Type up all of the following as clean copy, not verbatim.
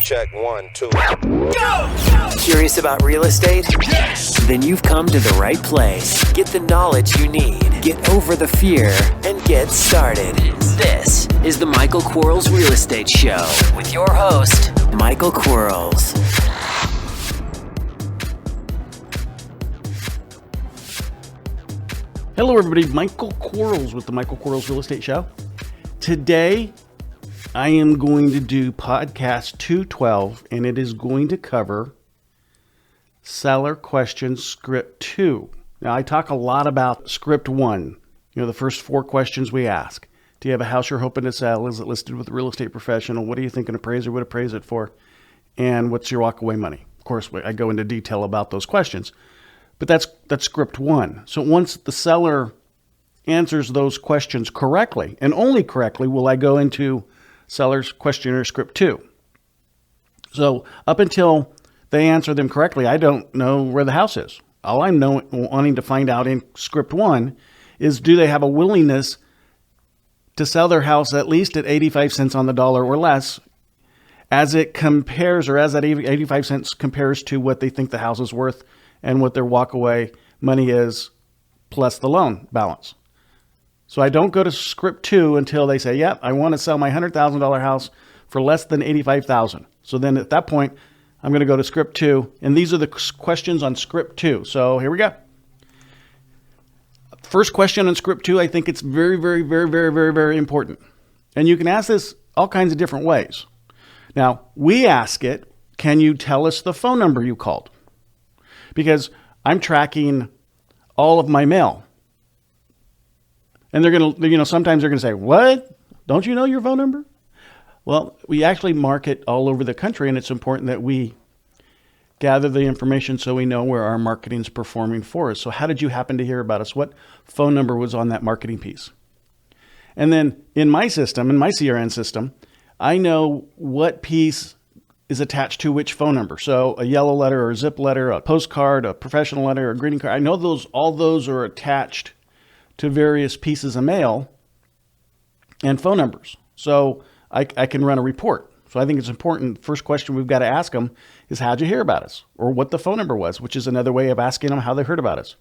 check, 1, 2. Curious about real estate? Yes! Then you've come to the right place. Get the knowledge you need, get over the fear, and get started. This is the Michael Quarles Real Estate Show with your host, Michael Quarles. Hello everybody, Michael Quarles with the Michael Quarles Real Estate Show. Today, I am going to do podcast 212, and it is going to cover Seller Question Script 2. Now, I talk a lot about Script 1, the first 4 questions we ask. Do you have a house you're hoping to sell? Is it listed with a real estate professional? What do you think an appraiser would appraise it for? And what's your walkaway money? Of course, I go into detail about those questions. But that's Script 1. So once the seller answers those questions correctly, and only correctly, will I go into Seller's Questionnaire Script 2. So up until they answer them correctly, I don't know where the house is. All I'm wanting to find out in Script 1 is, do they have a willingness to sell their house at least at 85 cents on the dollar or less, as it compares, or as that 85 cents compares to what they think the house is worth and what their walkaway money is plus the loan balance. So I don't go to Script 2 until they say, yep, I want to sell my $100,000 house for less than $85,000. So then at that point, I'm going to go to Script 2, and these are the questions on Script 2. So here we go. First question on Script 2, I think it's very, very, very, very, very, very important. And you can ask this all kinds of different ways. Now, we ask it, can you tell us the phone number you called? Because I'm tracking all of my mail. And they're going to, sometimes they're going to say, what? Don't you know your phone number? Well, we actually market all over the country, and it's important that we gather the information so we know where our marketing is performing for us. So how did you happen to hear about us? What phone number was on that marketing piece? And then in my system, in my CRM system, I know what piece is attached to which phone number. So a yellow letter or a zip letter, a postcard, a professional letter, a greeting card. I know all those are attached to various pieces of mail and phone numbers. So I can run a report. So I think it's important. First question we've got to ask them is, how'd you hear about us? Or what the phone number was, which is another way of asking them how they heard about us.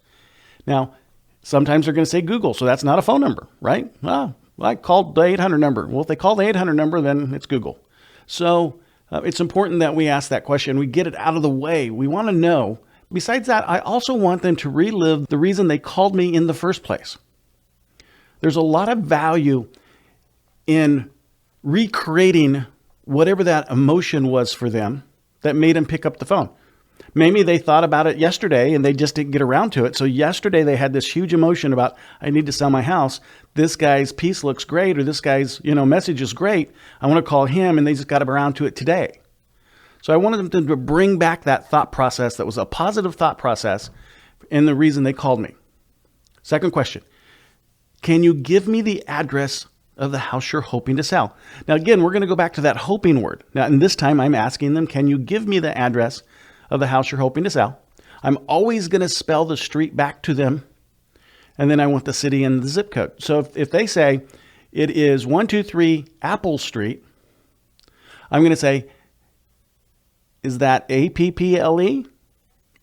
Now, sometimes they're going to say Google. So that's not a phone number, right? Well, I called the 800 number. Well, if they call the 800 number, then it's Google. So it's important that we ask that question. We get it out of the way. We want to know. Besides that, I also want them to relive the reason they called me in the first place. There's a lot of value in recreating whatever that emotion was for them that made them pick up the phone. Maybe they thought about it yesterday and they just didn't get around to it. So yesterday they had this huge emotion about, I need to sell my house. This guy's piece looks great, or this guy's, message is great. I want to call him, and they just got around to it today. So I wanted them to bring back that thought process that was a positive thought process and the reason they called me. Second question, can you give me the address of the house you're hoping to sell? Now, again, we're going to go back to that hoping word. Now, and this time I'm asking them, can you give me the address of the house you're hoping to sell? I'm always going to spell the street back to them. And then I want the city and the zip code. So if they say it is 123 Apple Street, I'm going to say, is that APPLE?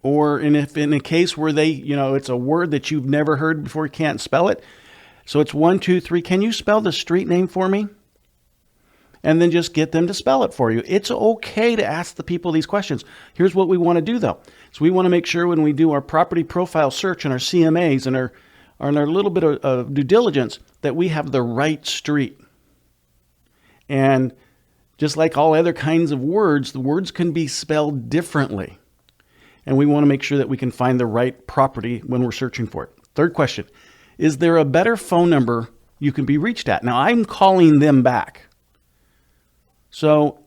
Or in a case where they, it's a word that you've never heard before, you can't spell it. So it's 123. Can you spell the street name for me? And then just get them to spell it for you. It's okay to ask the people these questions. Here's what we want to do, though. So we want to make sure when we do our property profile search and our CMAs and our little bit of due diligence that we have the right street. And just like all other kinds of words, the words can be spelled differently. And we want to make sure that we can find the right property when we're searching for it. Third question, is there a better phone number you can be reached at? Now, I'm calling them back. So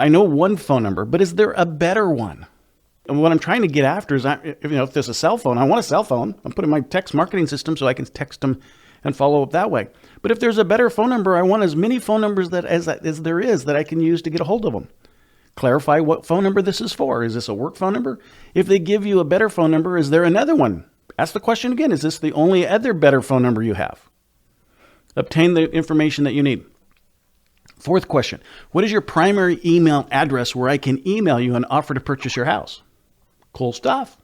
I know one phone number, but is there a better one? And what I'm trying to get after is, if there's a cell phone, I want a cell phone. I'm putting my text marketing system so I can text them and follow up that way. But if there's a better phone number, I want as many phone numbers as there is that I can use to get a hold of them. Clarify what phone number this is for. Is this a work phone number? If they give you a better phone number, is there another one? Ask the question again. Is this the only other better phone number you have? Obtain the information that you need. Fourth question, what is your primary email address where I can email you an offer to purchase your house? Cool stuff.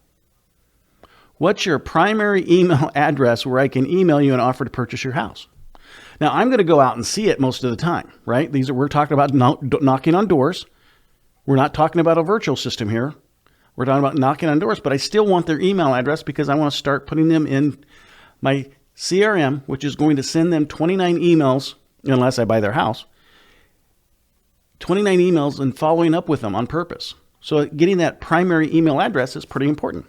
What's your primary email address where I can email you an offer to purchase your house? Now, I'm going to go out and see it most of the time, right? We're talking about knocking on doors. We're not talking about a virtual system here. We're talking about knocking on doors, but I still want their email address because I want to start putting them in my CRM, which is going to send them 29 emails, unless I buy their house, 29 emails and following up with them on purpose. So getting that primary email address is pretty important.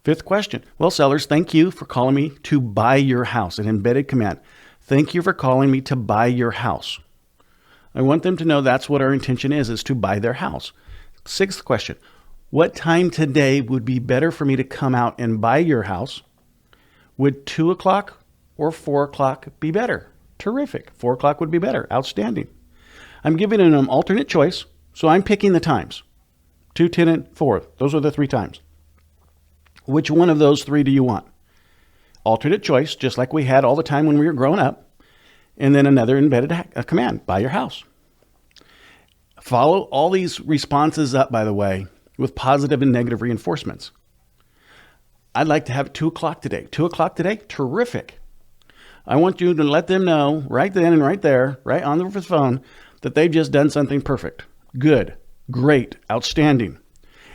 Fifth question. Well, sellers, thank you for calling me to buy your house, an embedded command. Thank you for calling me to buy your house. I want them to know that's what our intention is to buy their house. Sixth question. What time today would be better for me to come out and buy your house? Would 2 o'clock or 4 o'clock be better? Terrific. 4 o'clock would be better. Outstanding. I'm giving them an alternate choice, so I'm picking the times. 2, 10, and 4. Those are the 3 times. Which one of those 3 do you want? Alternate choice, just like we had all the time when we were growing up. And then another embedded command, buy your house. Follow all these responses up, by the way, with positive and negative reinforcements. I'd like to have 2 o'clock today. 2 o'clock today? Terrific. I want you to let them know right then and right there, right on the phone, that they've just done something perfect. Good, great, outstanding.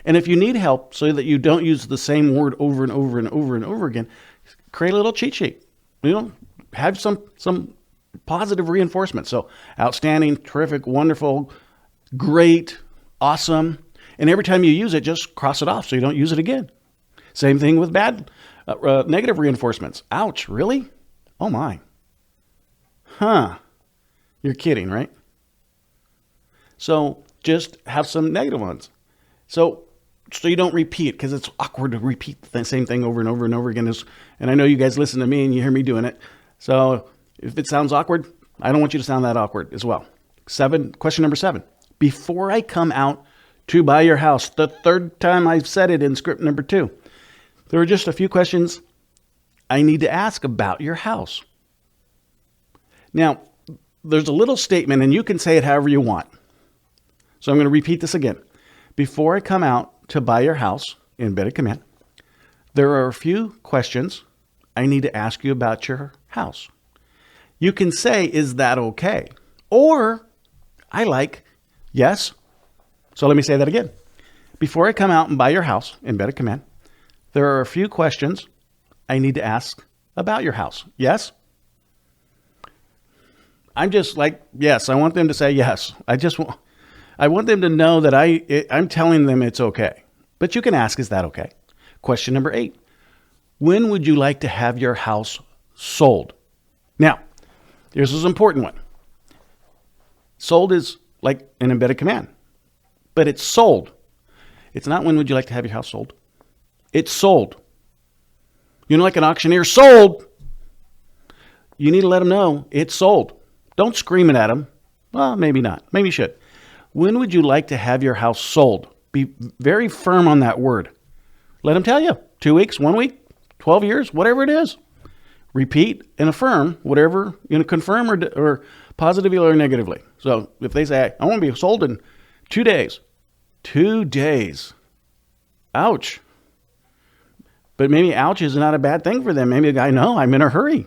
And if you need help so that you don't use the same word over and over and over and over again, create a little cheat sheet. Have some positive reinforcement. So outstanding, terrific, wonderful, great, awesome. And every time you use it, just cross it off so you don't use it again. Same thing with bad, negative reinforcements. Ouch, really? Oh my. Huh. You're kidding, right? So just have some negative ones. So you don't repeat, because it's awkward to repeat the same thing over and over and over again. And I know you guys listen to me and you hear me doing it. So if it sounds awkward, I don't want you to sound that awkward as well. Question number 7. Before I come out to buy your house, the third time I've said it in script number 2, there are just a few questions I need to ask about your house. Now, there's a little statement, and you can say it however you want. So I'm going to repeat this again. Before I come out to buy your house, embedded command, there are a few questions I need to ask you about your house. You can say, is that okay? Or I like, yes. So let me say that again. Before I come out and buy your house, embedded command, there are a few questions I need to ask about your house. Yes? I'm just like, yes. I want them to say yes. I want them to know that I'm telling them it's okay. But you can ask, is that okay? Question number 8. When would you like to have your house sold? Now, this is an important one. Sold is like an embedded command, but it's sold. It's not when would you like to have your house sold. It's sold. Like an auctioneer, sold. You need to let them know it's sold. Don't scream it at them. Well, maybe not. Maybe you should. When would you like to have your house sold? Be very firm on that word. Let them tell you. 2 weeks, 1 week, 12 years, whatever it is. Repeat and affirm whatever, confirm or positively or negatively. So if they say, I want to be sold in 2 days. 2 days. Ouch. But maybe ouch is not a bad thing for them. Maybe the guy, no, I'm in a hurry.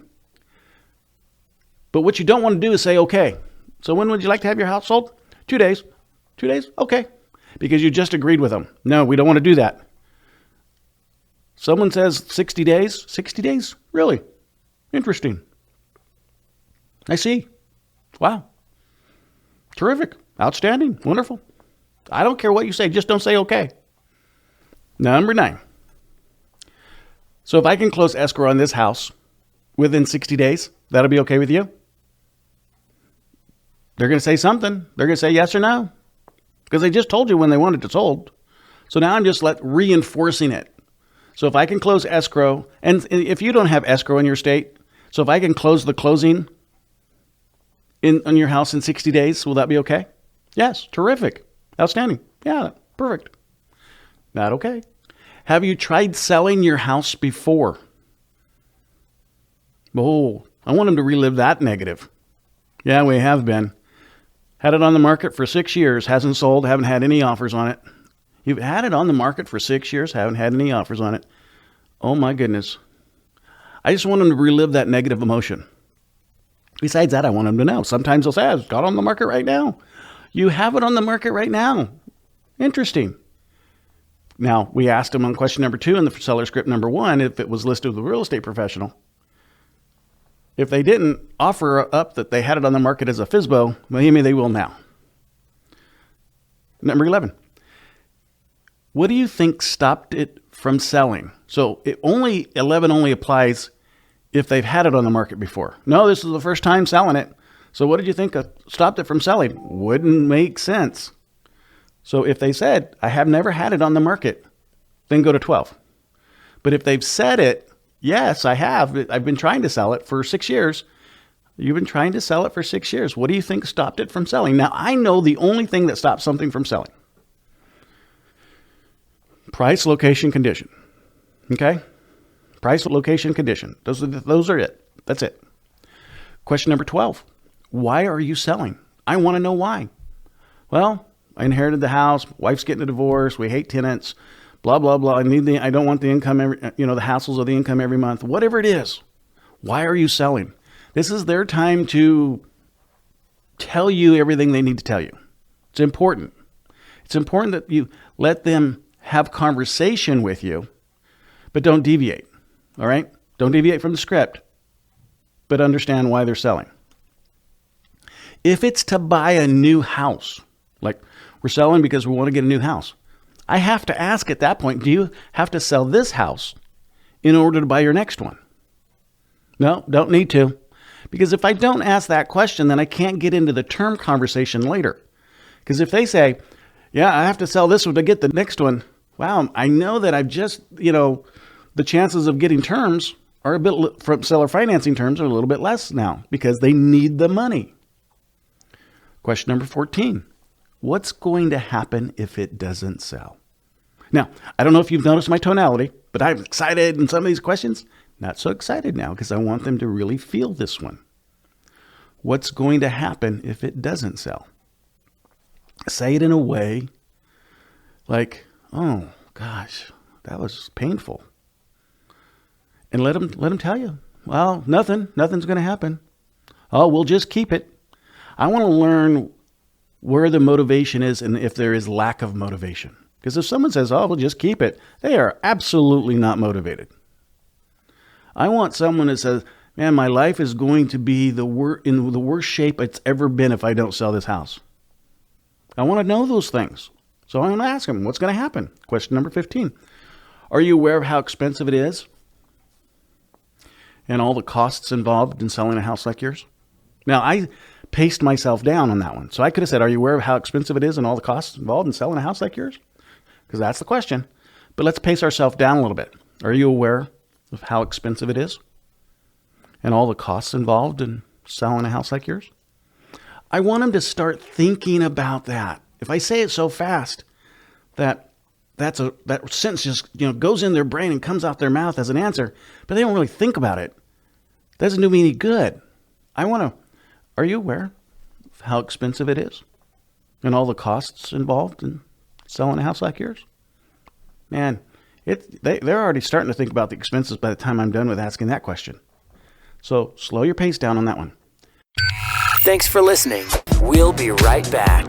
But what you don't want to do is say, okay, so when would you like to have your house sold? 2 days. 2 days? Okay. Because you just agreed with them. No, we don't want to do that. Someone says 60 days. 60 days? Really? Interesting. I see. Wow. Terrific. Outstanding. Wonderful. I don't care what you say. Just don't say okay. Number 9. So if I can close escrow on this house within 60 days, that'll be okay with you? They're going to say something. They're going to say yes or no. Because they just told you when they wanted it sold. So now I'm just reinforcing it. So if I can close escrow, and if you don't have escrow in your state, so if I can close the closing on your house in 60 days, will that be okay? Yes. Terrific. Outstanding. Yeah. Perfect. Not okay. Have you tried selling your house before? Oh, I want them to relive that negative. Yeah, we have been. Had it on the market for 6 years, hasn't sold, haven't had any offers on it. You've had it on the market for 6 years, haven't had any offers on it. Oh my goodness. I just want them to relive that negative emotion. Besides that, I want them to know. Sometimes they'll say, it's got on the market right now. You have it on the market right now. Interesting. Now, we asked them on question number 2 in the seller script number 1 if it was listed with a real estate professional. If they didn't offer up that they had it on the market as a FSBO, maybe they will now. Number 11. What do you think stopped it from selling? So 11 only applies if they've had it on the market before. No, this is the first time selling it. So what did you think stopped it from selling? Wouldn't make sense. So if they said, I have never had it on the market, then go to 12. But if they've said it, yes, I have. I've been trying to sell it for 6 years. You've been trying to sell it for 6 years. What do you think stopped it from selling? Now, I know the only thing that stops something from selling. Price, location, condition. Okay? Price, location, condition. Those are it. That's it. Question number 12. Why are you selling? I want to know why. Well, I inherited the house. Wife's getting a divorce. We hate tenants. Blah, blah, blah. I don't want the income, the hassles of the income every month. Whatever it is. Why are you selling? This is their time to tell you everything they need to tell you. It's important. It's important that you let them have conversation with you, but don't deviate. All right? Don't deviate from the script, but understand why they're selling. If it's to buy a new house, like we're selling because we want to get a new house, I have to ask at that point, do you have to sell this house in order to buy your next one? No, don't need to. Because if I don't ask that question, then I can't get into the term conversation later. Because if they say, yeah, I have to sell this one to get the next one, wow, I know that I've just, the chances of getting terms are a bit, from seller financing terms are a little bit less now because they need the money. Question number 14. What's going to happen if it doesn't sell? Now, I don't know if you've noticed my tonality, but I'm excited in some of these questions. Not so excited now because I want them to really feel this one. What's going to happen if it doesn't sell? Say it in a way like, oh gosh, that was painful. And let them tell you, well, nothing's going to happen. Oh, we'll just keep it. I want to learn where the motivation is and if there is lack of motivation. Because if someone says, oh, we'll just keep it, they are absolutely not motivated. I want someone that says, man, my life is going to be in the worst shape it's ever been if I don't sell this house. I want to know those things. So I'm going to ask them, what's going to happen? Question number 15. Are you aware of how expensive it is and all the costs involved in selling a house like yours? Now, I paced myself down on that one. So I could have said, are you aware of how expensive it is and all the costs involved in selling a house like yours? Because that's the question. But let's pace ourselves down a little bit. Are you aware of how expensive it is and all the costs involved in selling a house like yours? I want them to start thinking about that. If I say it so fast that sentence just goes in their brain and comes out their mouth as an answer, but they don't really think about it, doesn't do me any good. Are you aware of how expensive it is and all the costs involved in selling a house like yours? Man, they're already starting to think about the expenses by the time I'm done with asking that question. So slow your pace down on that one. Thanks for listening. We'll be right back.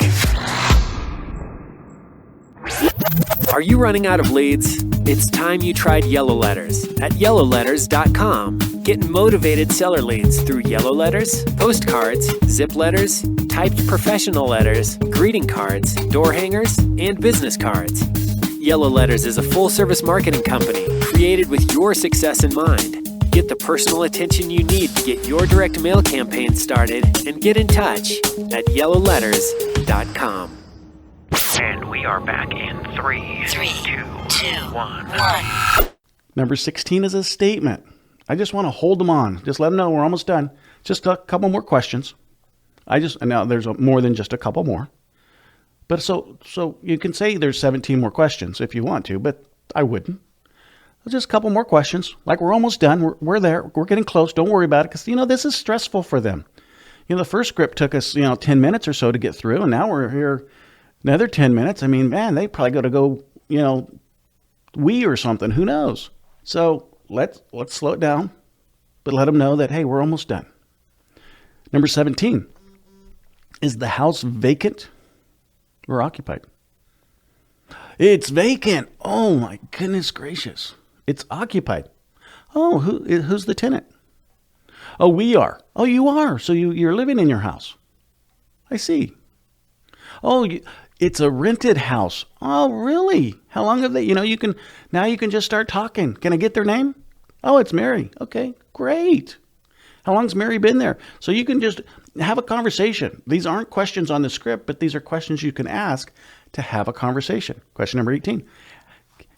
Are you running out of leads? It's time you tried Yellow Letters at yellowletters.com. Get motivated seller leads through yellow letters, postcards, zip letters, typed professional letters, greeting cards, door hangers, and business cards. Yellow Letters is a full-service marketing company created with your success in mind. Get the personal attention you need to get your direct mail campaign started and get in touch at yellowletters.com. And we are back in 3, 2, 1. Number 16 is a statement. I just want to hold them on. Just let them know we're almost done. Just a couple more questions. Now there's more than just a couple more. But so you can say there's 17 more questions if you want to, but I wouldn't. Just a couple more questions. Like we're almost done. We're there. We're getting close. Don't worry about it because, this is stressful for them. The first script took us, 10 minutes or so to get through, and now we're here another 10 minutes. I mean, man, they probably got to go, wee or something. Who knows? So let's slow it down, but let them know that, hey, we're almost done. Number 17, is the house vacant or occupied? It's vacant. Oh my goodness gracious. It's occupied. Oh, who's the tenant? Oh, we are. Oh, you are. So you're living in your house. I see. Oh, it's a rented house. Oh, really? How long have they, you can just start talking. Can I get their name? Oh, it's Mary. Okay, great. How long's Mary been there? So you can just have a conversation. These aren't questions on the script, but these are questions you can ask to have a conversation. Question number 18.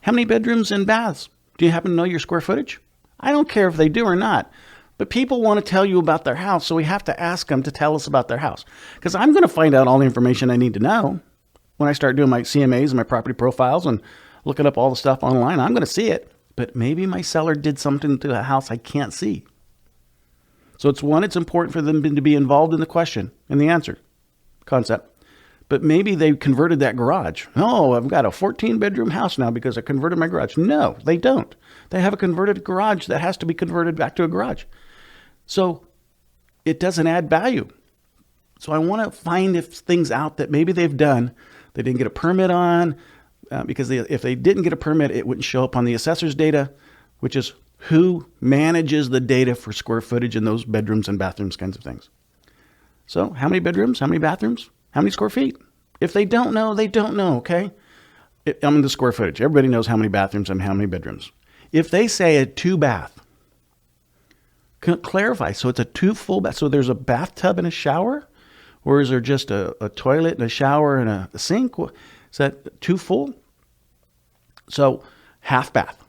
How many bedrooms and baths? Do you happen to know your square footage? I don't care if they do or not, but people want to tell you about their house, so we have to ask them to tell us about their house. Because I'm going to find out all the information I need to know when I start doing my CMAs and my property profiles and looking up all the stuff online. I'm going to see it, but maybe my seller did something to a house I can't see. So it's important for them to be involved in the question and the answer concept. But maybe they converted that garage. Oh, I've got a 14-bedroom house now because I converted my garage. No, they don't. They have a converted garage that has to be converted back to a garage. So it doesn't add value. So I want to find things out that maybe they've done, they didn't get a permit on, because if they didn't get a permit, it wouldn't show up on the assessor's data, which is who manages the data for square footage in those bedrooms and bathrooms kinds of things. So how many bedrooms, how many bathrooms, how many square feet? If they don't know, they don't know, okay? The square footage. Everybody knows how many bathrooms and how many bedrooms. If they say a 2-bath, clarify. So it's a 2 full bath. So there's a bathtub and a shower? Or is there just a toilet and a shower and a sink? Is that 2 full? So half bath,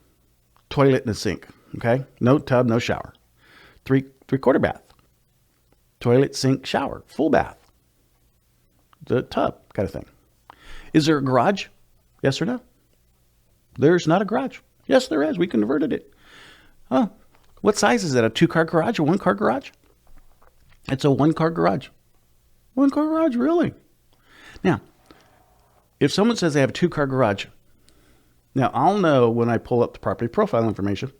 toilet and a sink. Okay, no tub, no shower. 3/4 bath, toilet, sink, shower, full bath, the tub kind of thing. Is there a garage? Yes or no? There's not a garage. Yes, there is. We converted it. Oh, what size is it? A 2-car garage or 1-car garage? It's a 1-car garage. 1-car garage, really? Now, if someone says they have a 2-car garage, now I'll know when I pull up the property profile information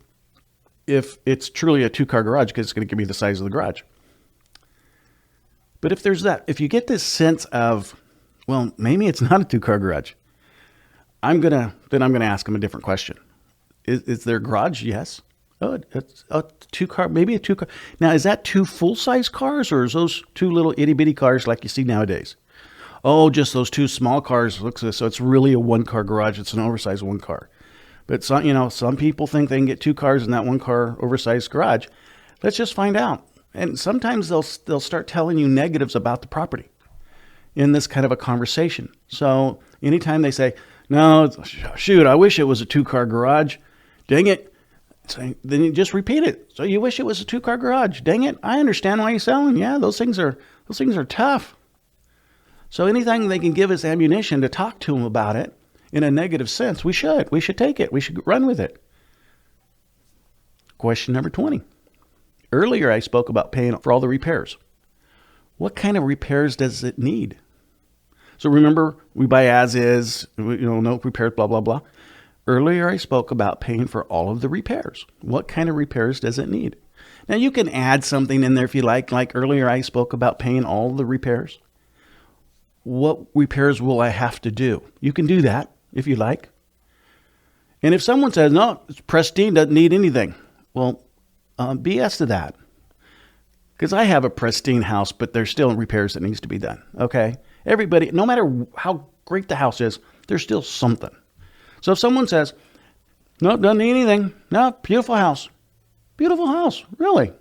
if it's truly a 2-car garage, because it's going to give me the size of the garage. But if you get this sense of, well, maybe it's not a 2-car garage, I'm going to ask them a different question. Is there a garage? Yes. Oh, it's a 2-car, maybe a 2-car. Now, is that 2 full-size cars, or is those 2 little itty-bitty cars like you see nowadays? Oh, just those 2 small cars. So it's really a 1-car garage. It's an oversized 1-car. But some people think they can get 2 cars in that 1-car oversized garage. Let's just find out. And sometimes they'll start telling you negatives about the property in this kind of a conversation. So anytime they say, no, shoot, I wish it was a 2-car garage. Dang it. So then you just repeat it. So you wish it was a 2-car garage. Dang it. I understand why you're selling. Yeah, those things are tough. So anything they can give us ammunition to talk to them about it in a negative sense, we should take it. We should run with it. Question number 20. Earlier, I spoke about paying for all the repairs. What kind of repairs does it need? So remember, we buy as is, no repairs, blah, blah, blah. Earlier, I spoke about paying for all of the repairs. What kind of repairs does it need? Now, you can add something in there if you like. Like earlier, I spoke about paying all the repairs. What repairs will I have to do? You can do that if you like. And if someone says, no, it's pristine, doesn't need anything. Well, BS to that. Because I have a pristine house, but there's still repairs that needs to be done. Okay? Everybody, no matter how great the house is, there's still something. So if someone says, no, doesn't need anything. No, beautiful house. Beautiful house. Really?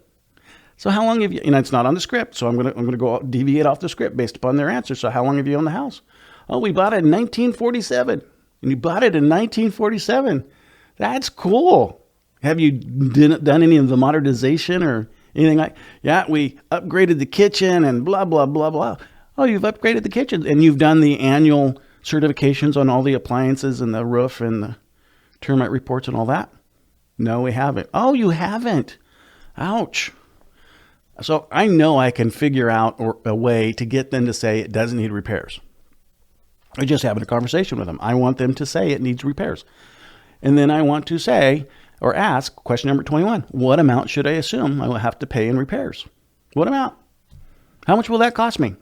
So how long have you, it's not on the script, so I'm going to go deviate off the script based upon their answer. So how long have you owned the house? Oh, we bought it in 1947. And you bought it in 1947. That's cool. Have you done any of the modernization or anything like? Yeah, we upgraded the kitchen and blah, blah, blah, blah. Oh, you've upgraded the kitchen and you've done the annual certifications on all the appliances and the roof and the termite reports and all that? No, we haven't. Oh, you haven't. Ouch. So I know I can figure out a way to get them to say it doesn't need repairs. I just having a conversation with them. I want them to say it needs repairs. And then I want to say or ask question number 21, what amount should I assume I will have to pay in repairs? What amount? How much will that cost me?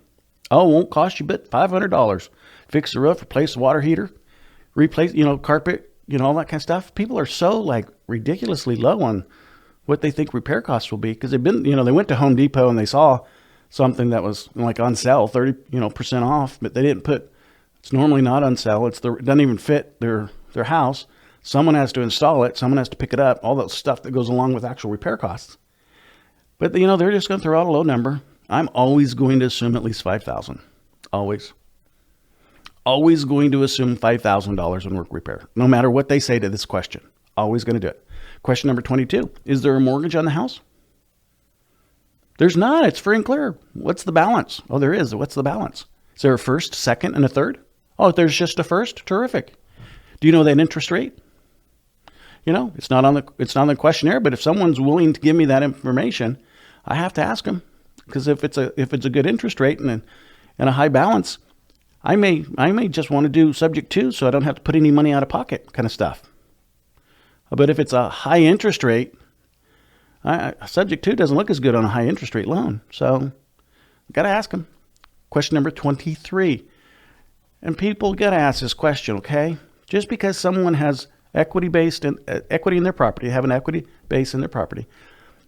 Oh, it won't cost you but $500. Fix the roof, replace the water heater, replace, carpet, all that kind of stuff. People are so like ridiculously low on what they think repair costs will be because they've been, they went to Home Depot and they saw something that was like on sale, 30% off, but they didn't put, it's normally not on sale. It doesn't even fit their house. Someone has to install it. Someone has to pick it up. All that stuff that goes along with actual repair costs. But they're just going to throw out a low number. I'm always going to assume at least $5,000. Always going to assume $5,000 in work repair, no matter what they say to this question. Always going to do it. Question number 22, is there a mortgage on the house? There's not. It's free and clear. What's the balance? Oh, there is. What's the balance? Is there a first, second, and a third? Oh, if there's just a first, terrific. Do you know that interest rate? It's not on the questionnaire, but if someone's willing to give me that information, I have to ask them because if it's a good interest rate and a high balance, I may just want to do subject to so I don't have to put any money out of pocket kind of stuff. But if it's a high interest rate, subject to doesn't look as good on a high interest rate loan. So got to ask them. Question number 23. And people got to ask this question, okay? Just because someone has equity in their property, have an equity base in their property,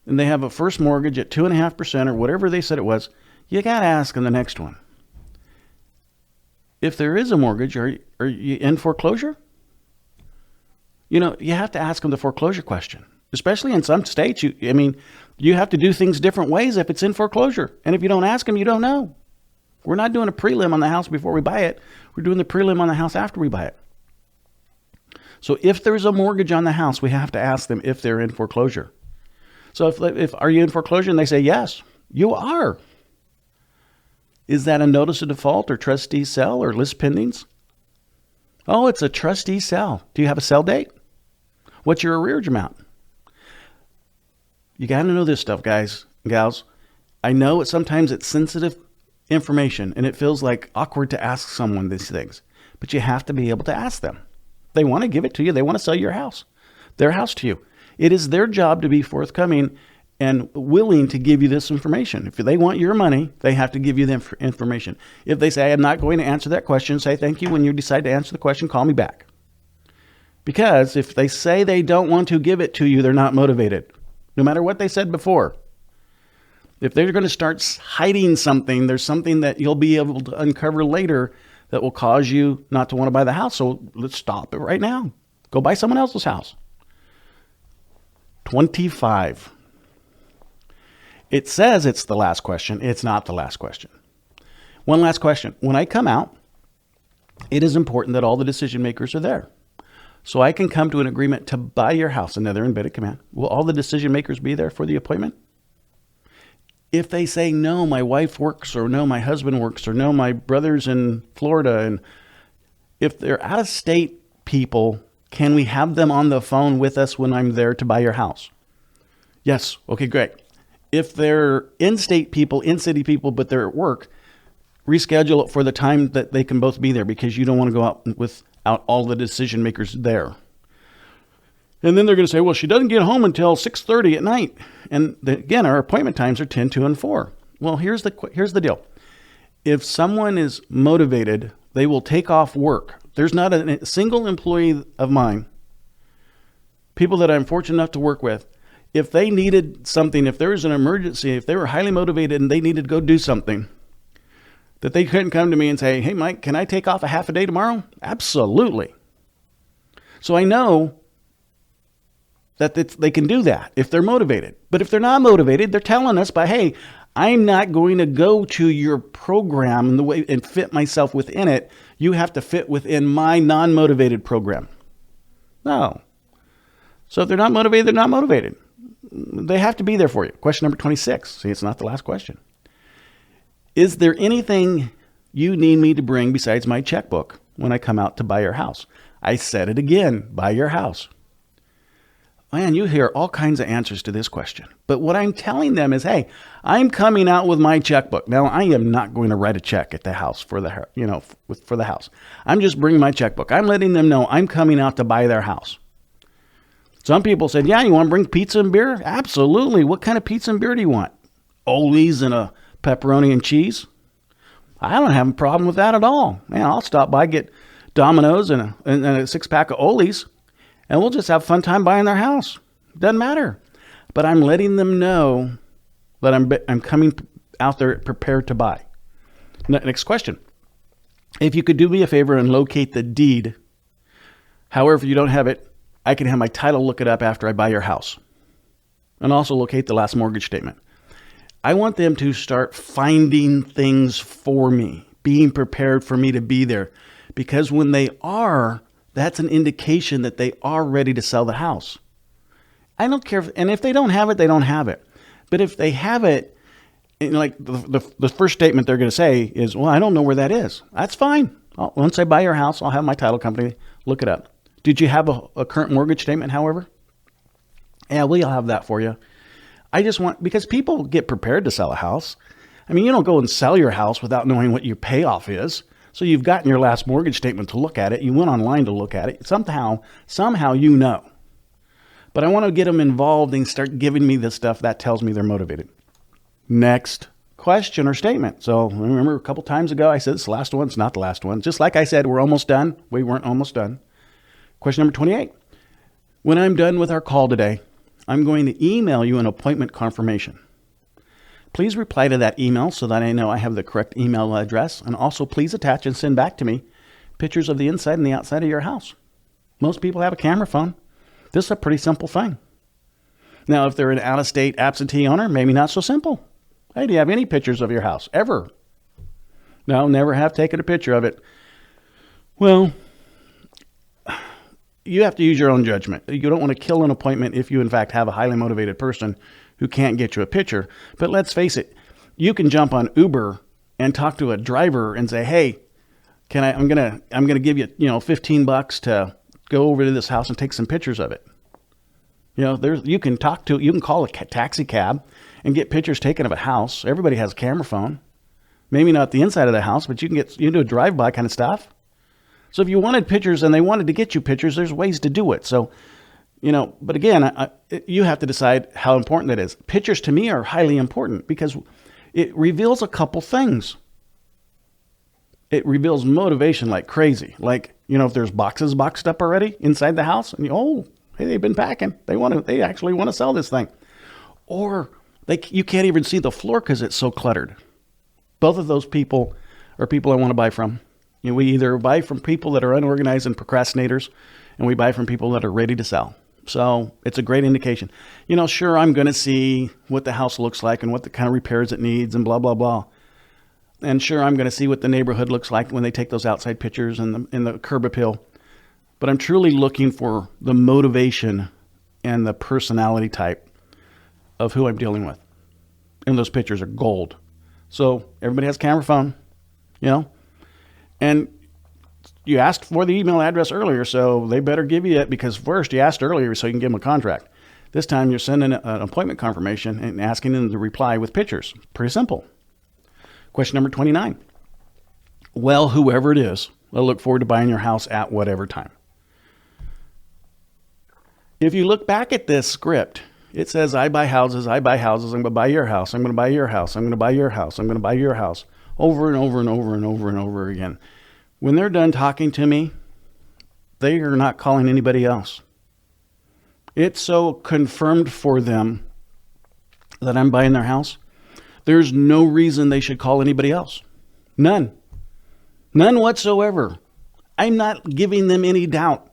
and they have a first mortgage at 2.5% or whatever they said it was, you got to ask them the next one. If there is a mortgage, are you in foreclosure? You have to ask them the foreclosure question, especially in some states. You have to do things different ways if it's in foreclosure. And if you don't ask them, you don't know. We're not doing a prelim on the house before we buy it. We're doing the prelim on the house after we buy it. So if there's a mortgage on the house, we have to ask them if they're in foreclosure. So if are you in foreclosure? And they say, yes, you are. Is that a notice of default or trustee sale or list pendings? Oh, it's a trustee sale. Do you have a sell date? What's your arrearage amount? You got to know this stuff, guys and gals. I know sometimes it's sensitive information and it feels like awkward to ask someone these things, but you have to be able to ask them. They want to give it to you. They want to sell your house, their house to you. It is their job to be forthcoming and willing to give you this information. If they want your money, they have to give you the information. If they say, I'm not going to answer that question, say thank you. When you decide to answer the question, call me back. Because if they say they don't want to give it to you, they're not motivated. No matter what they said before. If they're going to start hiding something, there's something that you'll be able to uncover later that will cause you not to want to buy the house. So let's stop it right now. Go buy someone else's house. 25. It says it's the last question. It's not the last question. One last question. When I come out, it is important that all the decision makers are there. So I can come to an agreement to buy your house. Another embedded command. Will all the decision makers be there for the appointment? If they say, no, my wife works, or no, my husband works, or no, my brother's in Florida, and if they're out of state people, can we have them on the phone with us when I'm there to buy your house? Yes. Okay, great. If they're in-state people, in-city people, but they're at work, reschedule it for the time that they can both be there because you don't want to go out without all the decision makers there. And then they're going to say, well, she doesn't get home until 6:30 at night. And again, our appointment times are 10, 2, and 4. Well, here's the deal. If someone is motivated, they will take off work. There's not a single employee of mine, people that I'm fortunate enough to work with, if they needed something, if there was an emergency, if they were highly motivated and they needed to go do something, that they couldn't come to me and say, hey, Mike, can I take off a half a day tomorrow? Absolutely. So I know that they can do that if they're motivated. But if they're not motivated, they're telling us hey, I'm not going to go to your program in the way and fit myself within it. You have to fit within my non-motivated program. No. So if they're not motivated, they're not motivated. They have to be there for you. Question number 26. See, it's not the last question. Is there anything you need me to bring besides my checkbook when I come out to buy your house? I said it again, buy your house. Man, you hear all kinds of answers to this question. But what I'm telling them is, hey, I'm coming out with my checkbook. Now, I am not going to write a check at the house for the house. I'm just bringing my checkbook. I'm letting them know I'm coming out to buy their house. Some people said, yeah, you want to bring pizza and beer? Absolutely. What kind of pizza and beer do you want? Oli's and a pepperoni and cheese? I don't have a problem with that at all. Man, I'll stop by, get Domino's and a six-pack of Oli's, and we'll just have a fun time buying their house. Doesn't matter. But I'm letting them know that I'm coming out there prepared to buy. Next question. If you could do me a favor and locate the deed, however, if you don't have it, I can have my title look it up after I buy your house. And also locate the last mortgage statement. I want them to start finding things for me, being prepared for me to be there. Because when they are, that's an indication that they are ready to sell the house. I don't care. And if they don't have it, they don't have it. But if they have it, like the first statement they're going to say is, well, I don't know where that is. That's fine. Once I buy your house, I'll have my title company look it up. Did you have a current mortgage statement, however? Yeah, we'll have that for you. I just want, because people get prepared to sell a house. I mean, you don't go and sell your house without knowing what your payoff is. So you've gotten your last mortgage statement to look at it. You went online to look at it. Somehow you know. But I want to get them involved and start giving me the stuff that tells me they're motivated. Next question or statement. So remember a couple times ago, I said it's the last one. It's not the last one. Just like I said, we're almost done. We weren't almost done. Question number 28. When I'm done with our call today, I'm going to email you an appointment confirmation. Please reply to that email so that I know I have the correct email address. And also please attach and send back to me pictures of the inside and the outside of your house. Most people have a camera phone. This is a pretty simple thing. Now, if they're an out-of-state absentee owner, maybe not so simple. Hey, do you have any pictures of your house? Ever? No, never have taken a picture of it. Well, you have to use your own judgment. You don't want to kill an appointment if you, in fact, have a highly motivated person who can't get you a picture. But let's face it, you can jump on Uber and talk to a driver and say, hey, I'm gonna give you, $15 to go over to this house and take some pictures of it. You can call a taxi cab and get pictures taken of a house. Everybody has a camera phone. Maybe not the inside of the house, but you can do a drive-by kind of stuff. So if you wanted pictures and they wanted to get you pictures, there's ways to do it. So, but again, you have to decide how important that is. Pictures to me are highly important because it reveals a couple things. It reveals motivation like crazy. Like, if there's boxes boxed up already inside the house and hey, they've been packing. They actually want to sell this thing. Or you can't even see the floor because it's so cluttered. Both of those people are people I want to buy from. We either buy from people that are unorganized and procrastinators, and we buy from people that are ready to sell. So it's a great indication. Sure, I'm going to see what the house looks like and what the kind of repairs it needs and blah, blah, blah. And sure, I'm going to see what the neighborhood looks like when they take those outside pictures and the curb appeal. But I'm truly looking for the motivation and the personality type of who I'm dealing with. And those pictures are gold. So everybody has a camera phone, And you asked for the email address earlier, so they better give you it because first you asked earlier so you can give them a contract. This time you're sending an appointment confirmation and asking them to reply with pictures. Pretty simple. Question number 29. Well, whoever it is, I look forward to buying your house at whatever time. If you look back at this script, it says, I buy houses, I'm going to buy your house, I'm going to buy your house, I'm going to buy your house, I'm going to buy your house, over and over and over and over and over again. When they're done talking to me, they are not calling anybody else. It's so confirmed for them that I'm buying their house. There's no reason they should call anybody else. None. None whatsoever. I'm not giving them any doubt.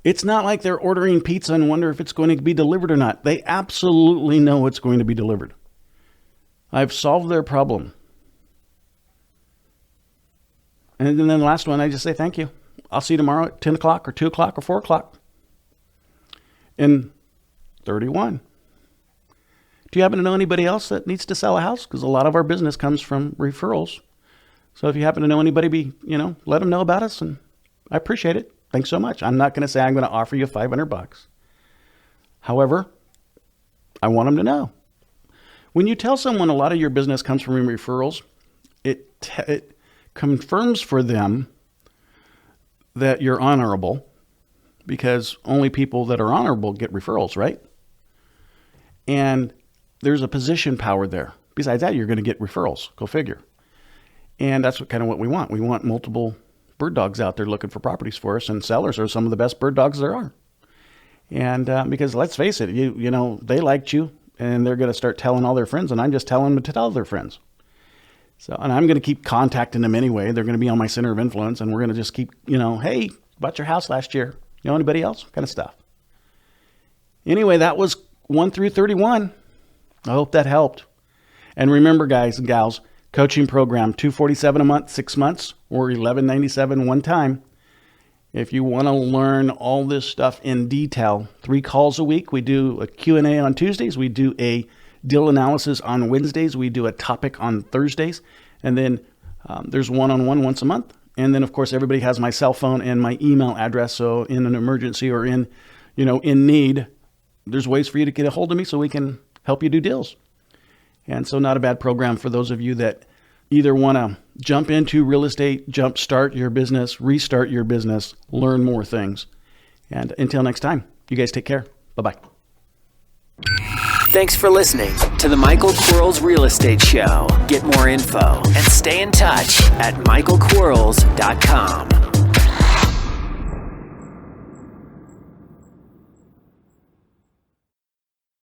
It's not like they're ordering pizza and wonder if it's going to be delivered or not. They absolutely know it's going to be delivered. I've solved their problem. And then the last one, I just say, thank you. I'll see you tomorrow at 10 o'clock or 2 o'clock or 4 o'clock. And 31. Do you happen to know anybody else that needs to sell a house? Because a lot of our business comes from referrals. So if you happen to know anybody, let them know about us. And I appreciate it. Thanks so much. I'm not going to say I'm going to offer you $500. However, I want them to know. When you tell someone a lot of your business comes from referrals, it confirms for them that you're honorable, because only people that are honorable get referrals, right? And there's a position power there. Besides that, you're going to get referrals. Go figure. And that's what we want. We want multiple bird dogs out there looking for properties for us, and sellers are some of the best bird dogs there are. And because let's face it, you know, they liked you, and they're going to start telling all their friends, and I'm just telling them to tell their friends. So, and I'm going to keep contacting them anyway. They're going to be on my center of influence, and we're going to just keep, you know, hey, bought your house last year. You know anybody else? Kind of stuff. Anyway, that was 1 through 31. I hope that helped. And remember, guys and gals, coaching program, $247 a month, 6 months, or $1197 one time. If you want to learn all this stuff in detail, 3 calls a week. We do a Q&A on Tuesdays. We do a deal analysis on Wednesdays. We do a topic on Thursdays. And then there's one-on-one once a month. And then, of course, everybody has my cell phone and my email address. So in an emergency or in need, there's ways for you to get a hold of me so we can help you do deals. And so not a bad program for those of you that either want to jump into real estate, jumpstart your business, restart your business, learn more things. And until next time, you guys take care. Bye-bye. Thanks for listening to the Michael Quarles Real Estate Show. Get more info and stay in touch at michaelquarles.com.